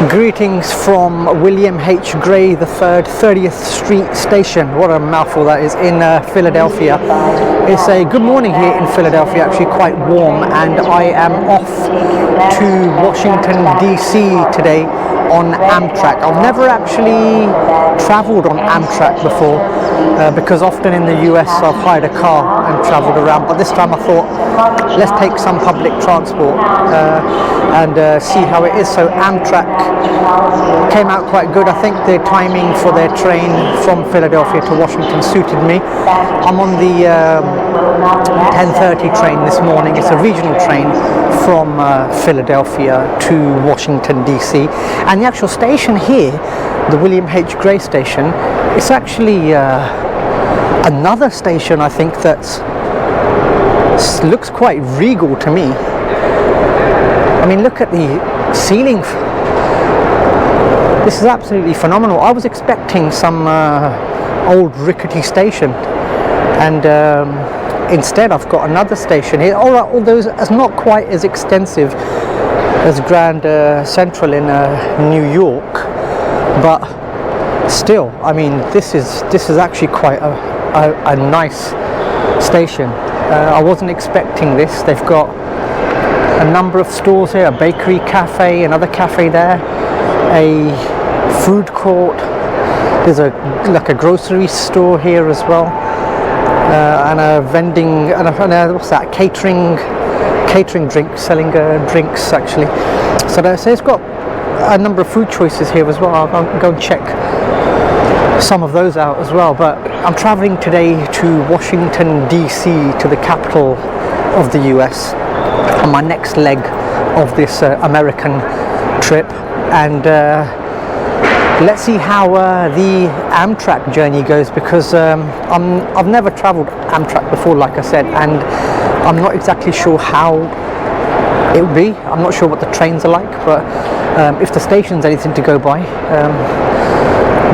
Greetings from William H. Gray III 30th Street Station. What a mouthful that is, in Philadelphia. It's a good morning here in Philadelphia, actually quite warm, and I am off to Washington D.C. today on Amtrak. I've never actually travelled on Amtrak before because often in the US I've hired a car and travelled around, but this time I thought let's take some public transport and see how it is. So Amtrak came out quite good. I think the timing for their train from Philadelphia to Washington suited me. I'm on the 10:30 train this morning. It's a regional train from Philadelphia to Washington D.C. and the actual station here, the William H. Gray station, it's actually another station I think that looks quite regal to me. I mean, look at the ceiling. This is absolutely phenomenal. I was expecting some old rickety station, and instead I've got another station here. Although it's not quite as extensive as Grand Central in New York, but still, I mean, this is actually quite a nice station. I wasn't expecting this. They've got a number of stores here, a bakery, cafe, another cafe there, a food court. There's like a grocery store here as well, and a vending, and what's that? Catering drinks, selling drinks actually. So it's got a number of food choices here as well. I'll go and check some of those out as well. But I'm traveling today to Washington D.C., to the capital of the US, on my next leg of this American trip, and let's see how the Amtrak journey goes, because I've never traveled Amtrak before, like I said, and I'm not exactly sure how it will be. I'm not sure what the trains are like, but if the station's anything to go by,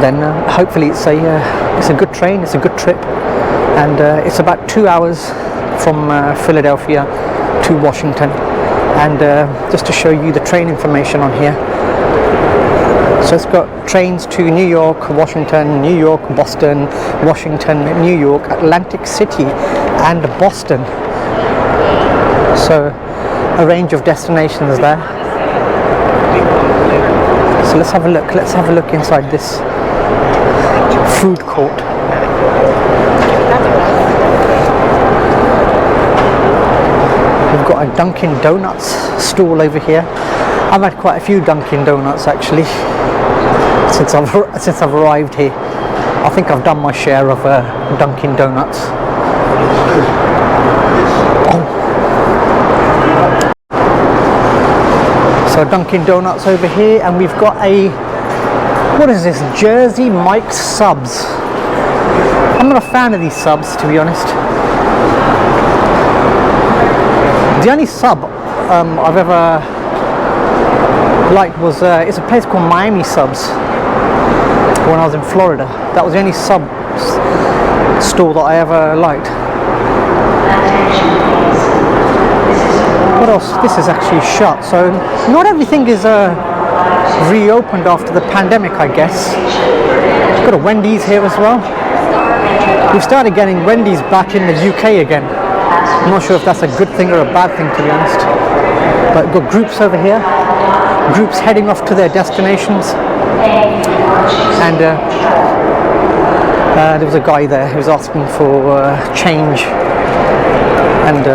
then hopefully it's a good train, it's a good trip, and it's about 2 hours from Philadelphia to Washington. And just to show you the train information on here, so it's got trains to New York, Washington, New York, Boston, Washington, New York, Atlantic City, and Boston. So a range of destinations there. So let's have a look. Let's have a look inside this food court. We've got a Dunkin' Donuts stall over here. I've had quite a few Dunkin' Donuts actually since I've arrived here. I think I've done my share of Dunkin' Donuts. So Dunkin' Donuts over here, and we've got a, what is this, Jersey Mike's subs. I'm not a fan of these subs, to be honest. The only sub I've ever liked was it's a place called Miami Subs when I was in Florida. That was the only sub store that I ever liked. What else? This is actually shut, so not everything is reopened after the pandemic, I guess. Got a Wendy's here as well. We've started getting Wendy's back in the UK again. I'm not sure if that's a good thing or a bad thing, to be honest. But we've got groups over here, groups heading off to their destinations. And there was a guy there who was asking for change, and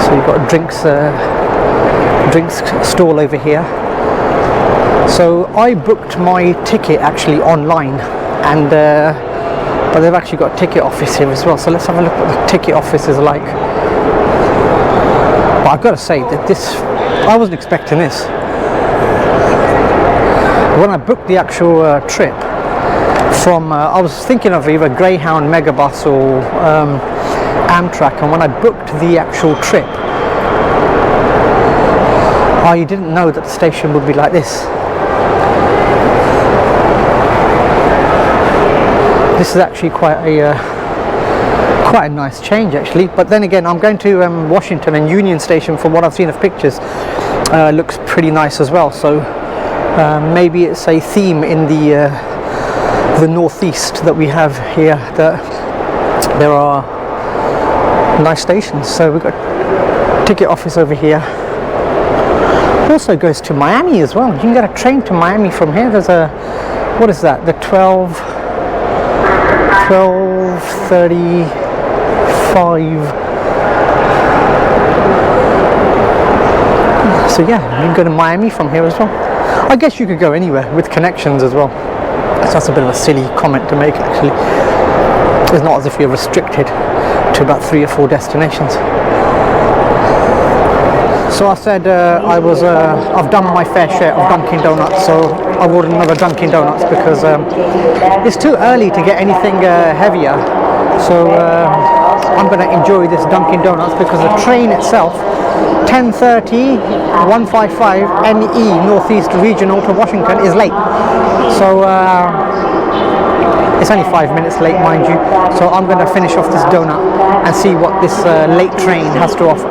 so you've got a drinks stall over here. So I booked my ticket actually online, and but they've actually got a ticket office here as well. So let's have a look what the ticket office is like. But I've got to say that I wasn't expecting this. When I booked the actual trip from, I was thinking of either Greyhound, Megabus, or Amtrak, and when I booked the actual trip, I didn't know that the station would be like this. This is actually quite a nice change actually. But then again, I'm going to Washington and Union Station, from what I've seen of pictures, looks pretty nice as well. So maybe it's a theme in the northeast that we have here, that there are nice stations. So we've got ticket office over here. Also goes to Miami as well. You can get a train to Miami from here. There's a, what is that, the 12:35. So yeah, you can go to Miami from here as well. I guess you could go anywhere with connections as well. So that's a bit of a silly comment to make, actually. It's not as if you're restricted to about 3 or 4 destinations. So I said I've done my fair share of Dunkin' Donuts, so I ordered another Dunkin' Donuts because it's too early to get anything heavier. So I'm going to enjoy this Dunkin' Donuts because the train itself, 10:30, 155 NE Northeast Regional to Washington, is late. So it's only 5 minutes late, mind you. So I'm going to finish off this donut and see what this late train has to offer.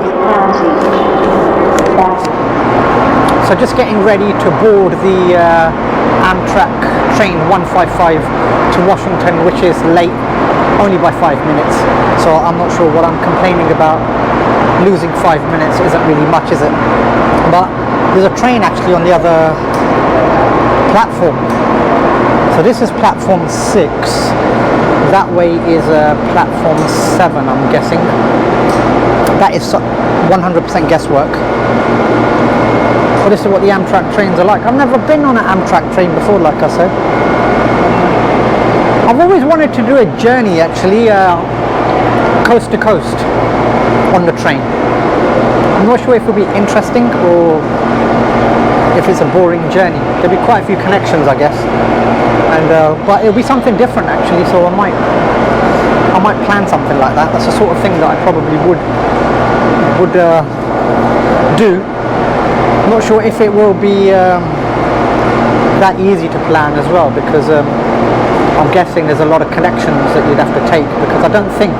So just getting ready to board the Amtrak Train 155 to Washington, which is late only by 5 minutes. So I'm not sure what I'm complaining about. Losing 5 minutes isn't really much, is it? But there's a train actually on the other platform. So this is platform 6. That way is platform 7, I'm guessing. That is 100% guesswork. But this is what the Amtrak trains are like. I've never been on an Amtrak train before, like I said. I've always wanted to do a journey, actually, coast to coast on the train. I'm not sure if it'll be interesting or if it's a boring journey. There'll be quite a few connections, I guess. And but it'll be something different, actually. So I might plan something like that. That's the sort of thing that I probably would do. I'm not sure if it will be that easy to plan as well, because I'm guessing there's a lot of connections that you'd have to take, because I don't think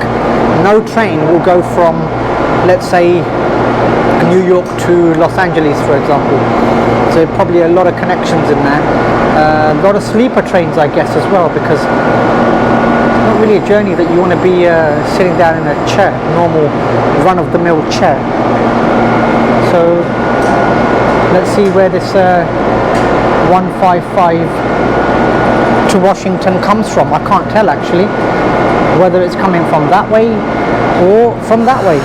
no train will go from, let's say, New York to Los Angeles, for example. So probably a lot of connections in there. A lot of sleeper trains, I guess, as well, because it's not really a journey that you want to be sitting down in a chair, normal run-of-the-mill chair. So let's see where this 155 to Washington comes from. I can't tell, actually, whether it's coming from that way or from that way.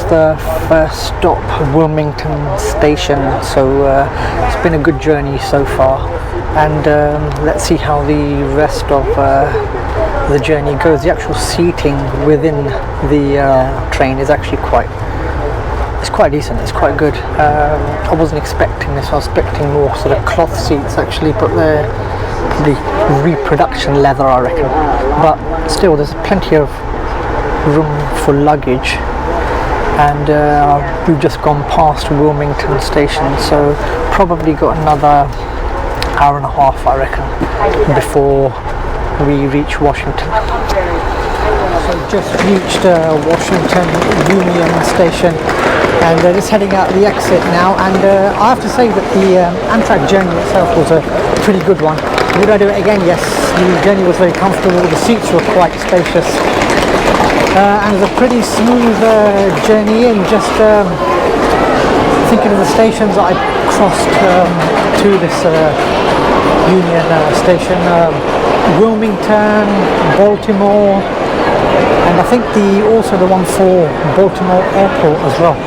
The first stop, Wilmington Station. So it's been a good journey so far, and let's see how the rest of the journey goes. The actual seating within the train is actually quite decent. It's quite good. I wasn't expecting this. I was expecting more sort of cloth seats, actually, but they're probably reproduction leather, I reckon. But still, there's plenty of room for luggage. And we've just gone past Wilmington Station, so probably got another hour and a half, I reckon, before we reach Washington. So just reached Washington Union Station, and just heading out the exit now. And I have to say that the Amtrak journey itself was a pretty good one. Would I do it again? Yes. The journey was very comfortable. The seats were quite spacious. And it was a pretty smooth journey in. Just thinking of the stations that I crossed to this Union Station, Wilmington, Baltimore, and I think also the one for Baltimore Airport as well.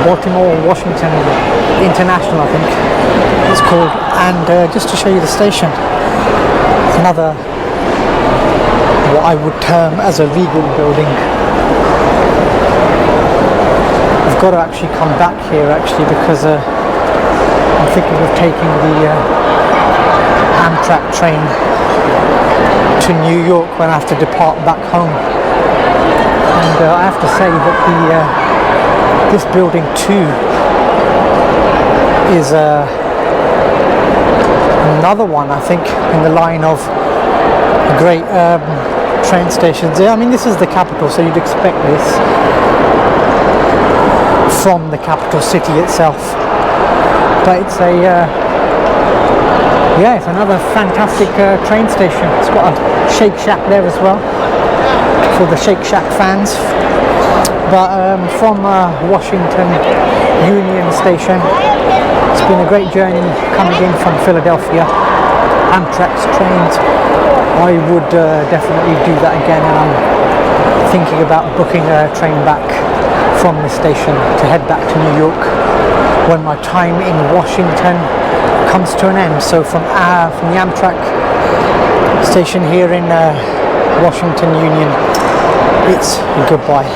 Baltimore Washington International, I think it's called. And just to show you the station, another what I would term as a regal building. I've got to actually come back here actually because I'm thinking of taking the Amtrak train to New York when I have to depart back home. And I have to say that this building too is another one, I think, in the line of great train stations. I mean, this is the capital, so you'd expect this from the capital city itself. But it's it's another fantastic train station. It's got a Shake Shack there as well for the Shake Shack fans. But from Washington Union Station, it's been a great journey coming in from Philadelphia. Amtrak trains, I would definitely do that again, and I'm thinking about booking a train back from the station to head back to New York when my time in Washington comes to an end. So from the Amtrak station here in Washington Union, it's goodbye.